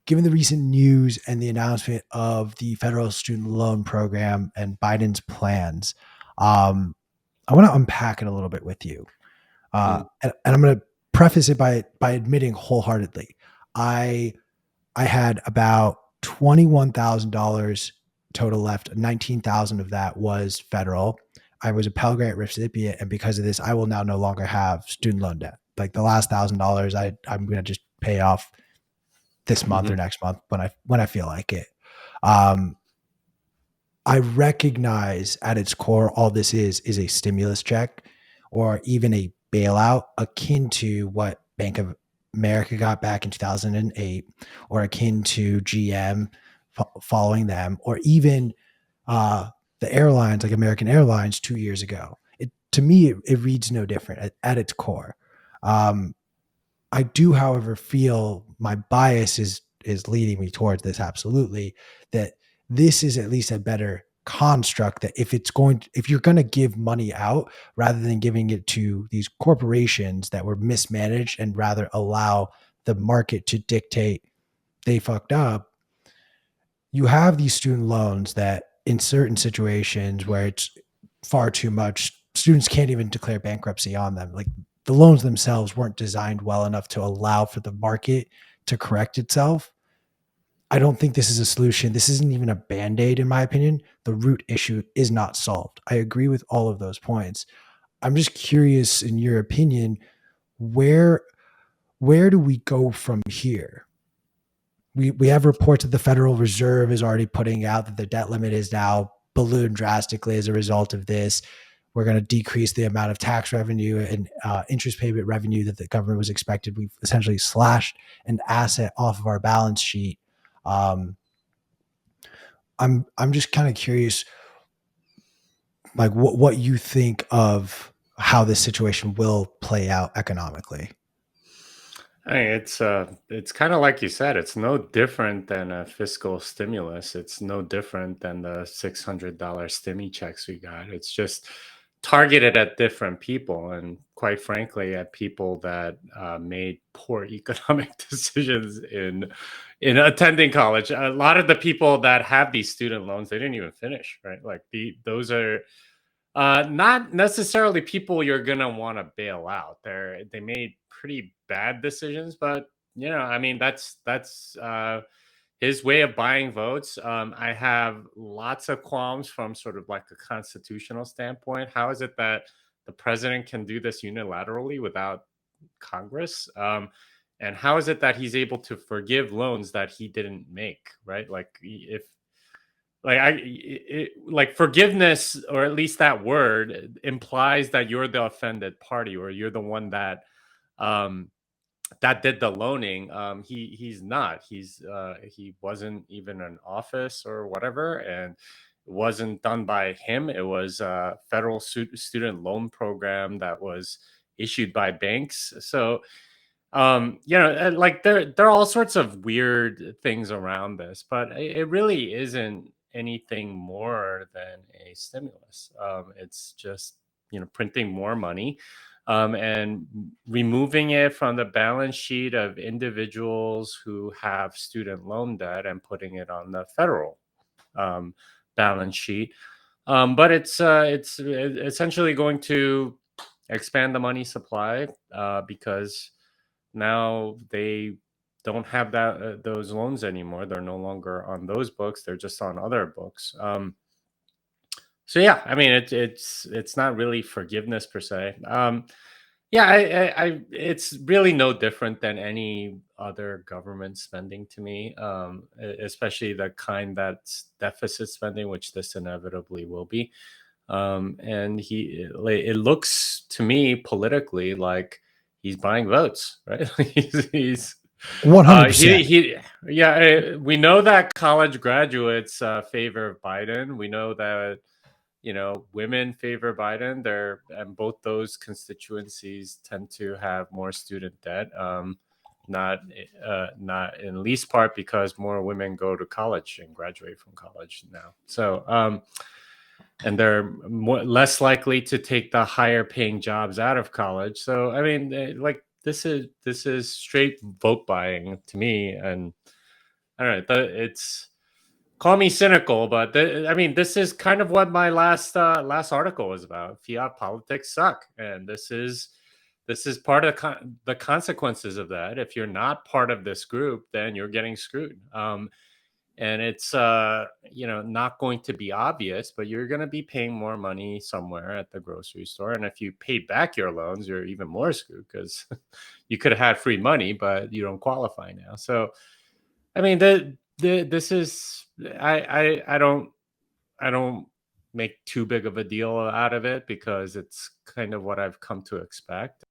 given the recent news and the announcement of the federal student loan program and Biden's plans, I want to unpack it a little bit with you. And I'm going to preface it by admitting wholeheartedly, I I had about $21,000 total left. 19,000 of that was federal. I was a Pell Grant recipient, and because of this, I will now no longer have student loan debt. Like the last $1,000, I'm going to just pay off this month or next month when I feel like it. Um, I recognize at its core, all this is a stimulus check or even a bailout akin to what Bank of America got back in 2008 or akin to GM following them, or even the airlines like American Airlines 2 years ago. To me, it reads no different at its core. Um, I do, however, feel my bias is leading me towards this absolutely, that this is at least a better construct, that if you're going to give money out rather than giving it to these corporations that were mismanaged and rather allow the market to dictate they fucked up, you have these student loans that in certain situations where it's far too much, students can't even declare bankruptcy on them. Like the loans themselves weren't designed well enough to allow for the market to correct itself. I don't think this is a solution. This isn't even a band-aid, in my opinion. The root issue is not solved. I agree with all of those points. I'm just curious, in your opinion, where do we go from here? We have reports that the Federal Reserve is already putting out that the debt limit is now ballooned drastically as a result of this. We're going to decrease the amount of tax revenue and interest payment revenue that the government was expected. We've essentially slashed an asset off of our balance sheet. Um, I'm just kind of curious, like what you think of how this situation will play out economically. Hey, it's kind of like you said. It's no different than a fiscal stimulus. It's no different than the $600 stimmy checks we got. It's just targeted at different people, and quite frankly, at people that made poor economic decisions in attending college. A lot of the people that have these student loans, they didn't even finish, right? Like those are not necessarily people you're gonna want to bail out. They made pretty bad decisions, but I mean, that's his way of buying votes. I have lots of qualms from sort of like a constitutional standpoint. How is it that the president can do this unilaterally without Congress? And how is it that he's able to forgive loans that he didn't make? Right, like if like forgiveness, or at least that word implies that you're the offended party, or you're the one um that did the loaning. He's not. He wasn't even in office or whatever, and it wasn't done by him. It was a federal student loan program that was issued by banks. So like there are all sorts of weird things around this, but it really isn't anything more than a stimulus. It's just printing more money, and removing it from the balance sheet of individuals who have student loan debt and putting it on the federal um, balance sheet. But it's essentially going to expand the money supply, because now they don't have those loans anymore. They're no longer on those books. They're just on other books. So yeah, I mean, it's not really forgiveness per se. Yeah, it's really no different than any other government spending to me, especially the kind that's deficit spending, which this inevitably will be. And it looks to me politically like he's buying votes, right? He's 100%. yeah. We know that college graduates favor Biden. We know that women favor Biden. And both those constituencies tend to have more student debt. Not in least part because more women go to college and graduate from college now. So and they're less likely to take the higher paying jobs out of college. So I mean, like this is straight vote buying to me, and all right, it's call me cynical, but I mean, this is kind of what my last article was about. Fiat politics suck, and this is part of the consequences of that. If you're not part of this group, then you're getting screwed. And it's not going to be obvious, but you're going to be paying more money somewhere at the grocery store, and if you pay back your loans, you're even more screwed because you could have had free money, but you don't qualify now. So I mean, this is I don't make too big of a deal out of it because it's kind of what I've come to expect.